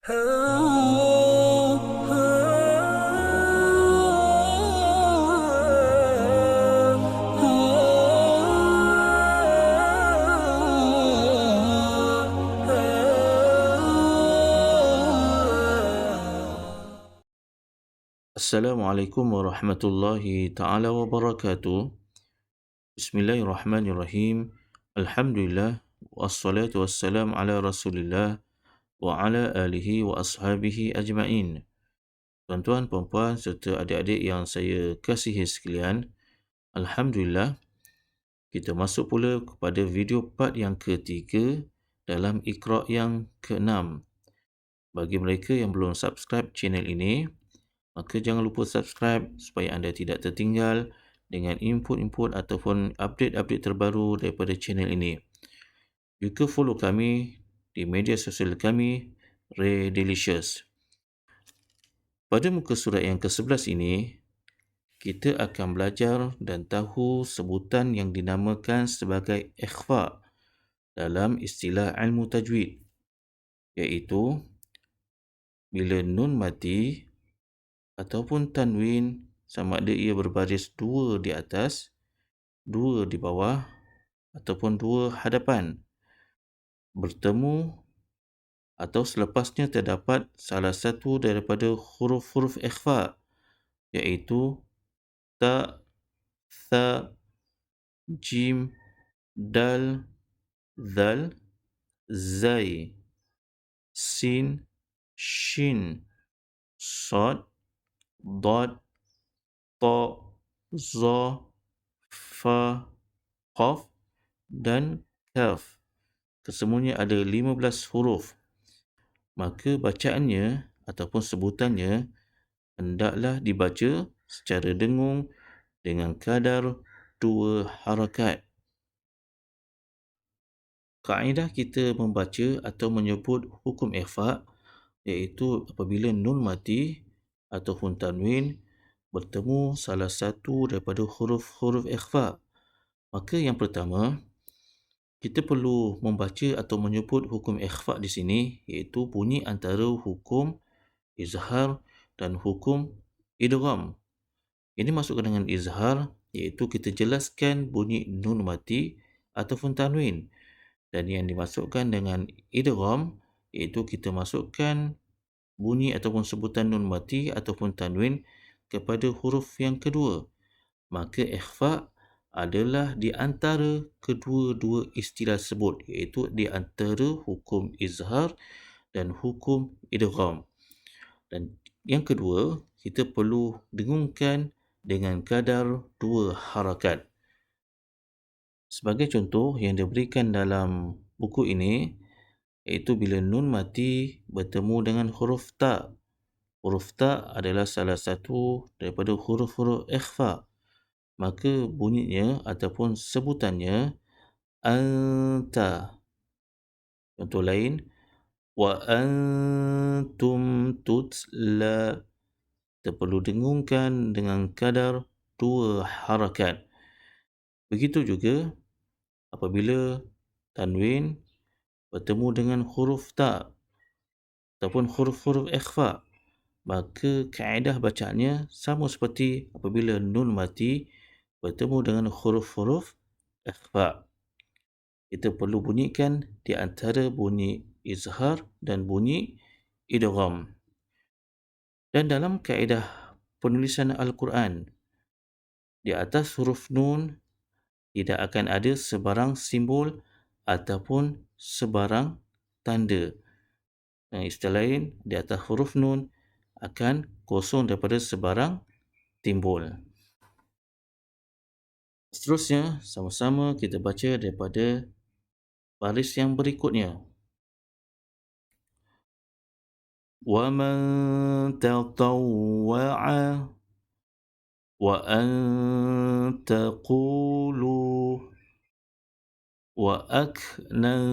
Assalamualaikum warahmatullahi taala wabarakatuh. Bismillahirrahmanirrahim. Alhamdulillah wassalatu wassalam ala Rasulillah wa ala alihi wa ashabihi ajma'in. Tuan-tuan, puan-puan serta adik-adik yang saya kasihi sekalian, alhamdulillah kita masuk pula kepada video part yang ketiga dalam Iqra yang ke-6. Bagi mereka yang belum subscribe channel ini, maka jangan lupa subscribe supaya anda tidak tertinggal dengan input-input ataupun update-update terbaru daripada channel ini. Juga follow kami di media sosial kami, Ray Delicious. Pada muka surat yang ke-11 ini, kita akan belajar dan tahu sebutan yang dinamakan sebagai ikhfa dalam istilah ilmu tajwid, iaitu bila nun mati ataupun tanwin sama ada ia berbaris 2 di atas, 2 di bawah ataupun 2 hadapan, bertemu atau selepasnya terdapat salah satu daripada huruf-huruf ikhfa, iaitu ta, tha, jim, dal, zal, zai, sin, shin, sad, dad, ta, za, fa, qaf dan kaf. Kesemuanya ada 15 huruf. Maka bacaannya ataupun sebutannya hendaklah dibaca secara dengung dengan kadar 2 harakat. Kaedah kita membaca atau menyebut hukum ikhfa iaitu apabila nun mati ataupun tanwin bertemu salah satu daripada huruf-huruf ikhfa. Maka yang pertama, kita perlu membaca atau menyebut hukum ikhfa di sini iaitu bunyi antara hukum izhar dan hukum idgham. Ini masukkan dengan izhar iaitu kita jelaskan bunyi nun mati ataupun tanwin, dan yang dimasukkan dengan idgham iaitu kita masukkan bunyi ataupun sebutan nun mati ataupun tanwin kepada huruf yang kedua. Maka ikhfa adalah di antara kedua-dua istilah tersebut, iaitu di antara hukum izhar dan hukum idgham. Dan yang kedua, kita perlu dengungkan dengan kadar 2 harakat. Sebagai contoh yang diberikan dalam buku ini, iaitu bila nun mati bertemu dengan huruf ta. Huruf ta adalah salah satu daripada huruf-huruf ikhfa. Maka bunyinya ataupun sebutannya anta. Contoh lain, wa antum tutla. Kita perlu dengungkan dengan kadar 2 harakat. Begitu juga apabila tanwin bertemu dengan huruf ta ataupun huruf-huruf ikhfa, maka kaedah bacaannya sama seperti apabila nun mati bertemu dengan huruf-huruf ikhfa. Kita perlu bunyikan di antara bunyi izhar dan bunyi idgham. Dan dalam kaedah penulisan Al-Quran, di atas huruf nun tidak akan ada sebarang simbol ataupun sebarang tanda. Dengan istilah lain, di atas huruf nun akan kosong daripada sebarang timbul. Seterusnya, sama-sama kita baca daripada baris yang berikutnya. وَمَنْ تَطَوَّعَ وَأَنْ تَقُولُوا وَأَكْنَنْتُمْ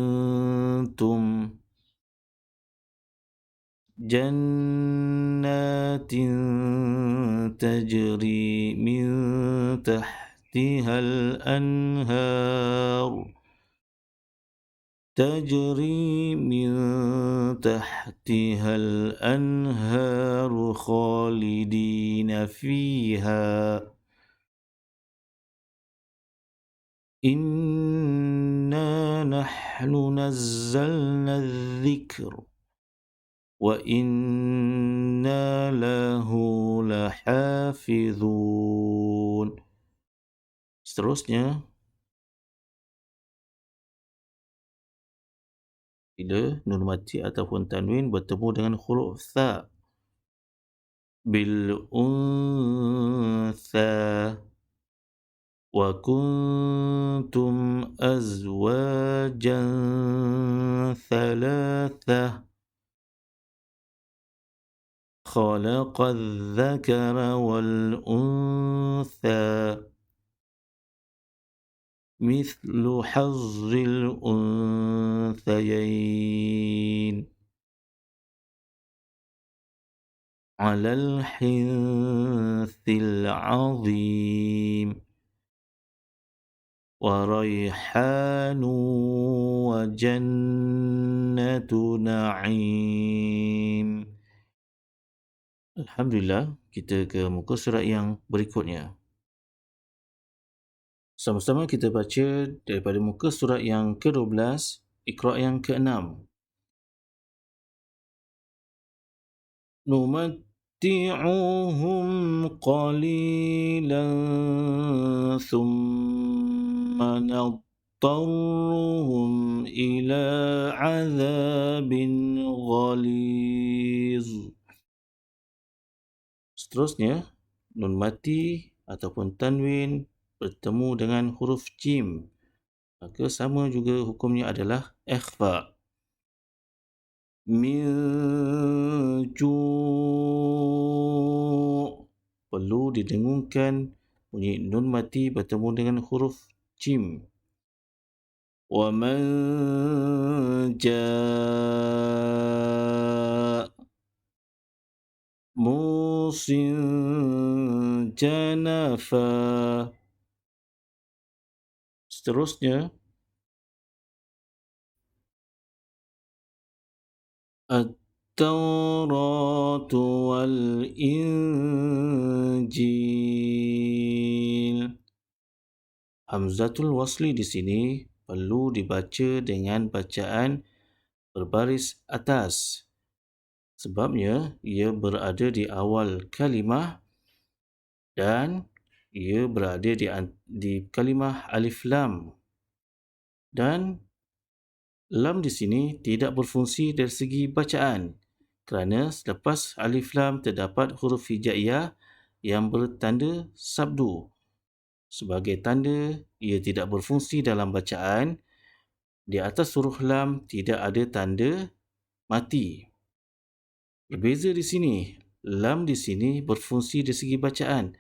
جَنَّاتٍ تَجْرِي مِنْ تَحْتِهَا الْأَنْهَارُ تجري من تحتها الأنهار خالدين فيها إنا نحن نزلنا الذكر وإنا له لحافظون. Seterusnya, bila nun mati ataupun tanwin bertemu dengan huruf tha, bil untha wa kuntum azwajan thalatha khalaqal dhakara wal untha مثل حظ الأنثيين على الحنث العظيم وريحان وجنة نعيم. Alhamdulillah, kita ke muka surat yang berikutnya. Sama-sama kita baca daripada muka surat yang ke-12, Iqra' yang ke-6. نمتعهم قليلا ثم نضطرهم إلى عذاب غليظ. Seterusnya, nun mati ataupun tanwin bertemu dengan huruf jim, maka sama juga hukumnya adalah ikhfa. Min ju' perlu didengungkan bunyi nun mati bertemu dengan huruf jim. Wa man ja' musin janafa. Seterusnya, التوراة والإنجيل. Hamzatul wasli di sini perlu dibaca dengan bacaan berbaris atas. Sebabnya ia berada di awal kalimah dan ia berada di kalimah alif lam. Dan lam di sini tidak berfungsi dari segi bacaan kerana selepas alif lam terdapat huruf hijaiyah yang bertanda sabdu. Sebagai tanda ia tidak berfungsi dalam bacaan, di atas huruf lam tidak ada tanda mati. Berbeza di sini, lam di sini berfungsi dari segi bacaan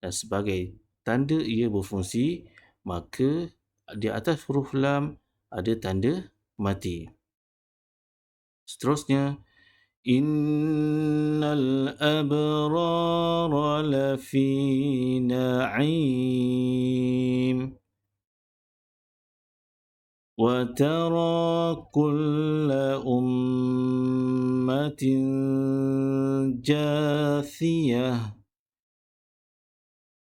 dan sebagai tanda ia berfungsi, maka di atas huruf lam ada tanda mati. Seterusnya, innal abrara lafi na'im wa tara kulla ummatin jathiyah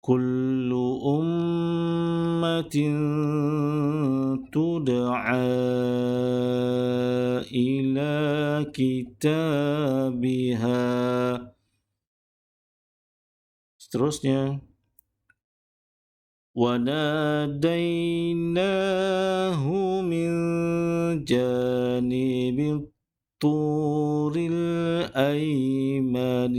kullu ummatin tud'a ila kitabiha. Seterusnya, وَنَادَيْنَاهُ مِنْ جَانِبِ الطُّورِ الْأَيْمَنِ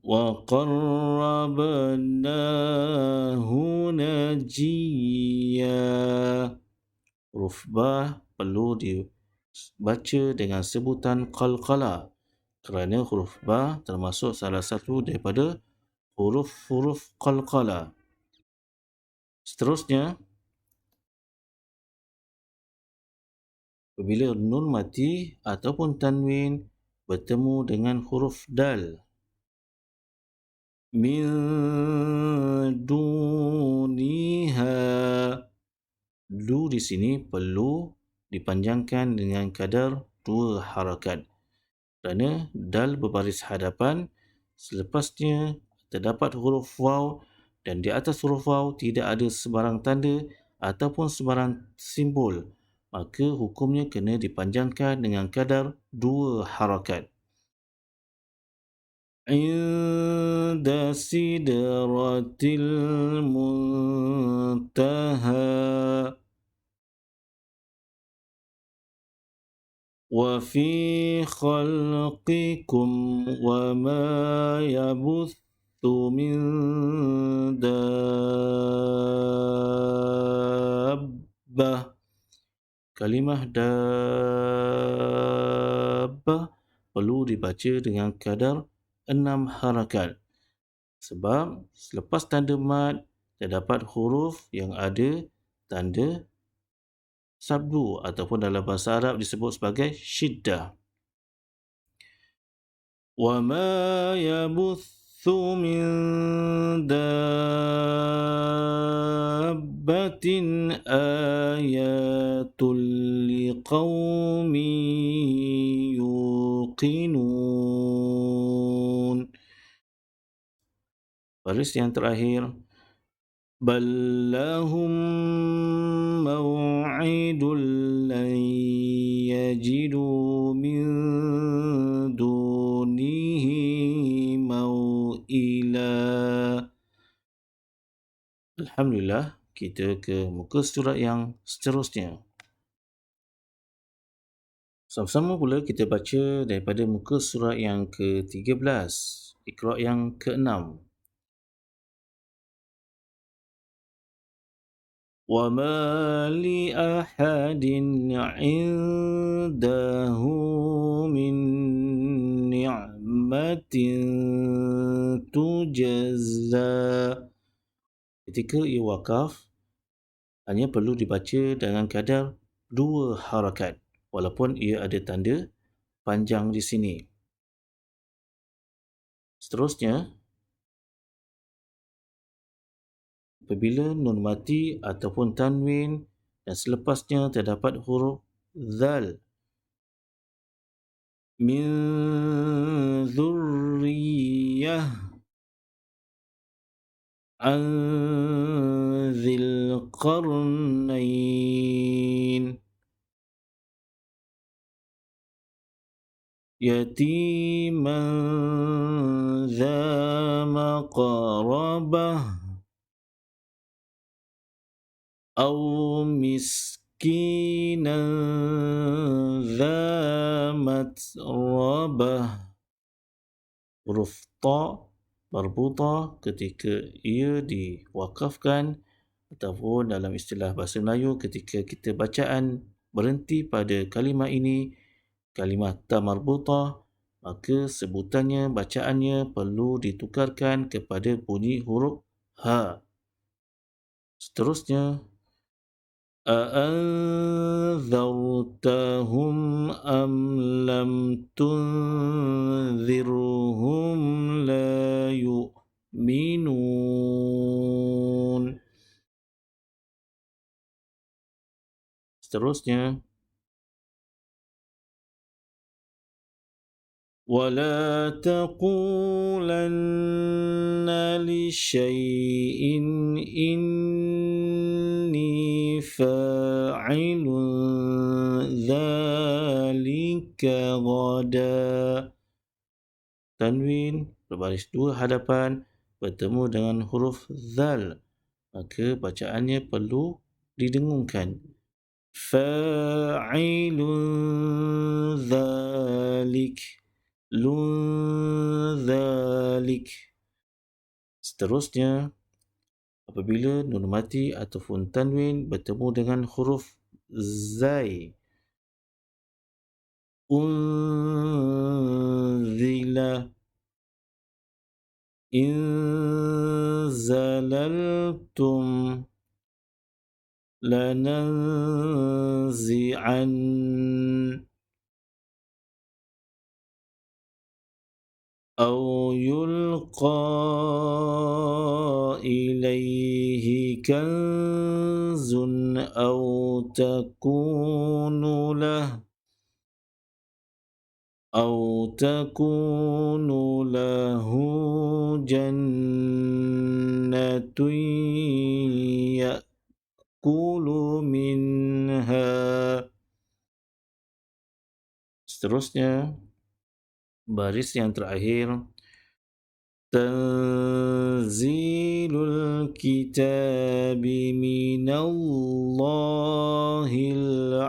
وَقَرَّبْنَاهُ نَجِيًّا. Huruf ba perlu dibaca dengan sebutan qalqalah kerana huruf ba termasuk salah satu daripada huruf-huruf qalqalah. Seterusnya, apabila nun mati ataupun tanwin bertemu dengan huruf dal, min duniha. Du di sini perlu dipanjangkan dengan kadar 2 harakat kerana dal berbaris hadapan, selepasnya terdapat huruf waw dan di atas huruf waw tidak ada sebarang tanda ataupun sebarang simbol, maka hukumnya kena dipanjangkan dengan kadar 2 harakat. Inda sidratil muntaha. وفي خلقكم وما يبث من دابة. Kalimah dabbah perlu dibaca dengan kadar 6 harakat sebab selepas tanda mad terdapat huruf yang ada tanda sabdu ataupun dalam bahasa Arab disebut sebagai syiddah. وَمَا يَبُثُّ مِن دَابَّةٍ آيَاتٌ لِقَوْمٍ يُوقِنُونَ. Baris yang terakhir, بَلْ لَهُم مَّوْعِدٌ لَّن يَجِدُوا مِن دُونِهِ مَوْئِلًا. Alhamdulillah, kita ke muka surat yang seterusnya. Sama-sama pula kita baca daripada muka surat yang ke-13, Iqra' yang ke-6. وَمَا لِأَحَدٍ عِندَهُ مِن نِعْمَةٍ تُجْزَى. Ketika ia wakaf, hanya perlu dibaca dengan kadar 2 harakat, walaupun ia ada tanda panjang di sini. Seterusnya, apabila nun mati ataupun tanwin dan selepasnya terdapat huruf zal, min zurriyah an zil qarnain yatiman za maqrabah أو مسكينا ذا متربة. Huruf ta marbuta ketika ia diwakafkan ataupun dalam istilah bahasa Melayu ketika kita bacaan berhenti pada kalimah ini, kalimah ta marbuta, maka sebutannya, bacaannya perlu ditukarkan kepada bunyi huruf ha. Seterusnya, أأنذرتهم أم لم تنذرهم لا يؤمنون. Seterusnya, ولا تقولن لشيء إني فاعل ذلك غدا. Tanwin berbaris 2 hadapan bertemu dengan huruf zal, maka bacaannya perlu didengungkan. Fa'ilun dhalik, lun dhalik. Seterusnya, apabila nun mati ataupun tanwin bertemu dengan huruf zai, unzila, in zalaltum, lananzi'an, أو يلقى كنز أو تكون له جنة يأكل منها. Seterusnya, baris yang terakhir, Tanzilul kitabi minallahil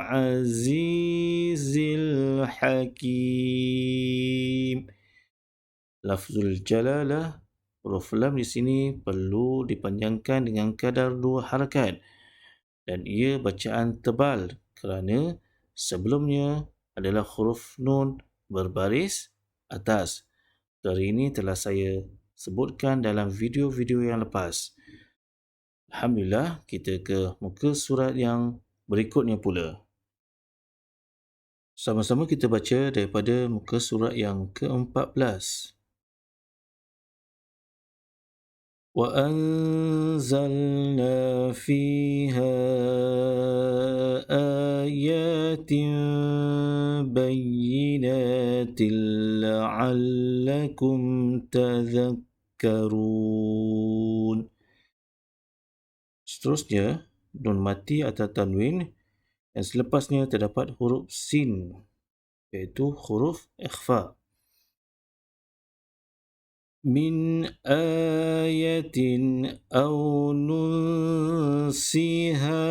azizil hakim. Lafzul jalalah, huruf lam di sini perlu dipanjangkan dengan kadar 2 harakat dan ia bacaan tebal kerana sebelumnya adalah huruf nun berbaris atas. Dari ini telah saya sebutkan dalam video-video yang lepas. Alhamdulillah, kita ke muka surat yang berikutnya pula. Sama-sama kita baca daripada muka surat yang ke-14. وَأَنزَلْنَا فِيهَا آيَاتٍ بَيِّنَاتٍ لَعَلَّكُمْ تَذَكَّرُونَ. Seterusnya, nun mati atau tanwin yang selepasnya terdapat huruf sin, iaitu huruf ikhfa. Min ayatin aw nunsiha,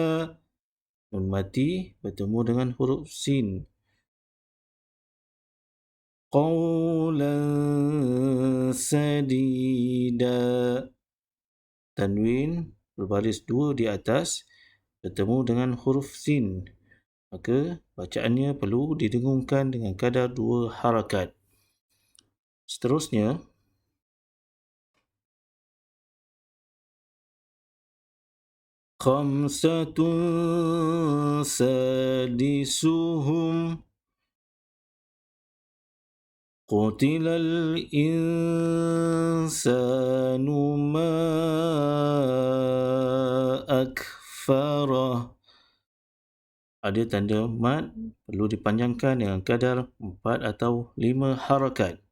nun mati bertemu dengan huruf sin. Qawlan sadida, tanwin berbaris 2 di atas bertemu dengan huruf sin, maka bacaannya perlu didengungkan dengan kadar 2 harakat. Seterusnya, khamsatun sadisuhum, qutilal insanu ma akfarah. Ada tanda mad perlu dipanjangkan dengan kadar 4 atau 5 harakat.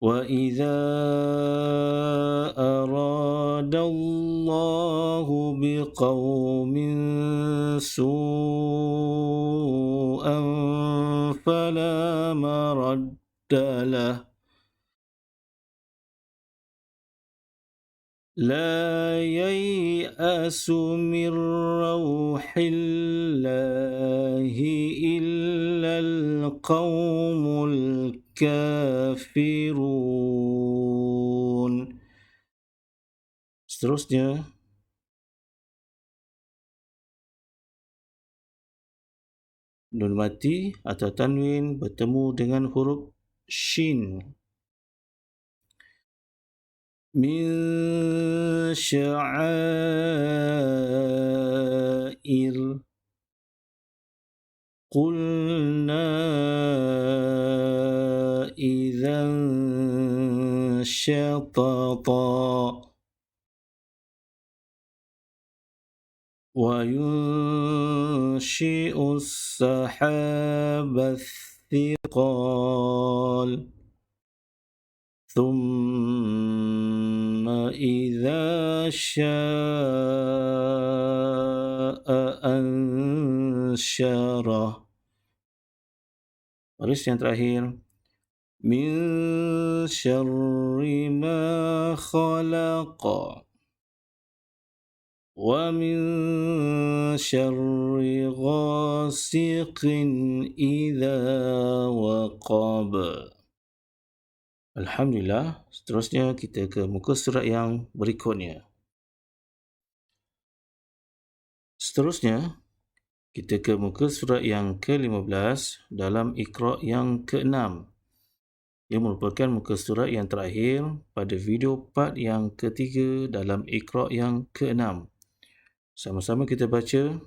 وَإِذَا أَرَادَ اللَّهُ بِقَوْمٍ سُوءًا فَلَا مَرَدَّ لَهُ لَا يَيْأَسُ مِنْ رَوْحِ اللَّهِ إِلَّا الْقَوْمُ الْكَافِرُونَ. Seterusnya, nun mati atau tanwin bertemu dengan huruf shin. Min sya'air, qulna idzan syatata, wa yunshi'u as-sahaba thiqal, ثم إذا شاء أنشره. Baris yang terakhir, min syarri ma khalaqa, wa min syarri ghasiqin idza waqab. Alhamdulillah, seterusnya kita ke muka surat yang berikutnya. Seterusnya, kita ke muka surat yang ke-15 dalam Iqra' yang ke-6. Ia merupakan muka surat yang terakhir pada video part yang ketiga dalam Iqra' yang ke-6. Sama-sama kita baca.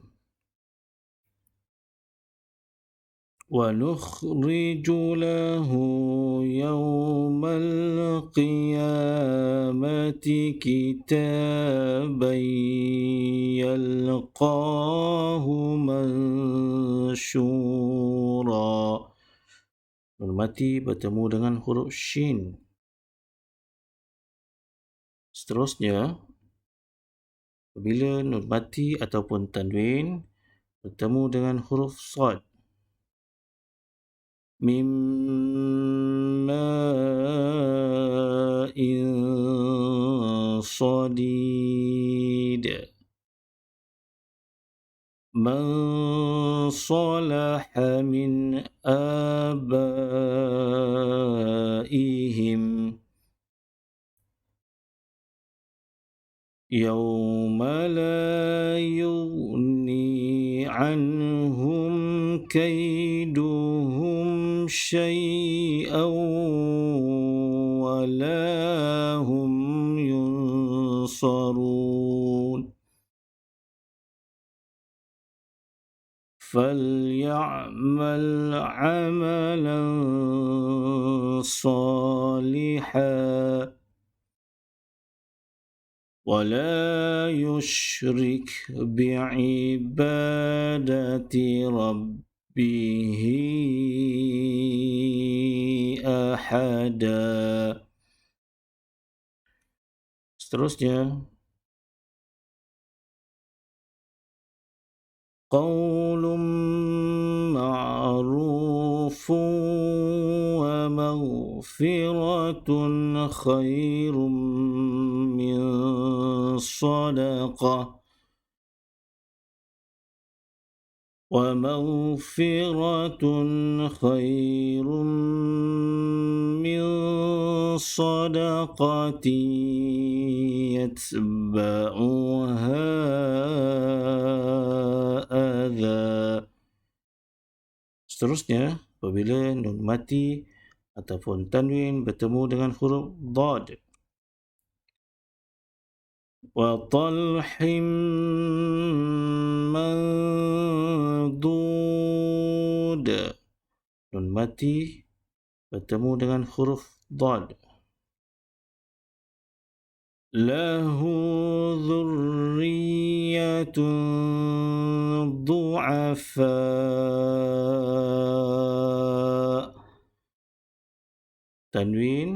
ونخرج له يوم القيامة كتابا يلقاه منشورا. Nun mati bertemu dengan huruf shin. Seterusnya, apabila nun mati ataupun tanwin bertemu dengan huruf sad. Mim ma'in sadid. Man salaha min abaihim. يوم لا يغني عنهم كيدهم شيئا ولا هم ينصرون. فليعمل عملا صالحا ولا يشرك بعبادة ربه أحدا. Seterusnya, قول معروف ومغفرة خير من صدقة ومغفرة خير من صدقة يتبعها أذى. Seterusnya, apabila nun mati ataupun tanwin bertemu dengan huruf dad. وطلح منضود. Nun mati bertemu dengan huruf dad. له ذرية ضعفاء. Tanwin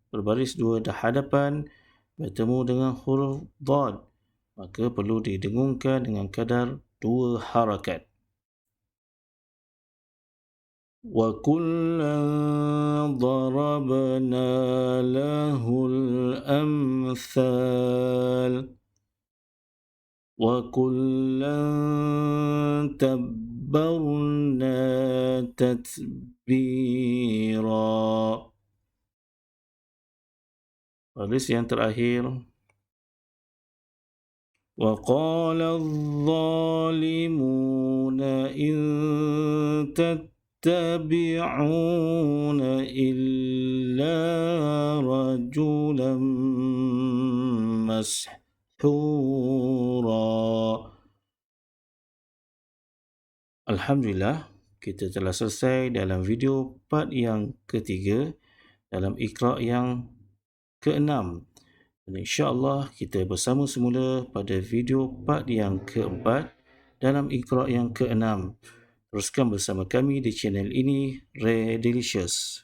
berbaris dua hadapan bertemu dengan huruf dad, maka perlu didengungkan dengan kadar 2 harakat. وَكُلًّا ضَرَبْنَا لَهُ الْأَمْثَالَ وَكُلًّا تَبَّرْنَا تَتْبِيرًا. Baris yang terakhir. وَقَالَ الظَّالِمُونَ إِن تَتَّبِعُونَ إِلَّا رَجُلًا مَسْحُورًا. Alhamdulillah, kita telah selesai dalam video part yang ketiga dalam Iqra' yang ke-6. Dan insya-Allah kita bersama semula pada video part yang keempat dalam Iqra' yang ke-6. Teruskan bersama kami di channel ini, Rare Delicious.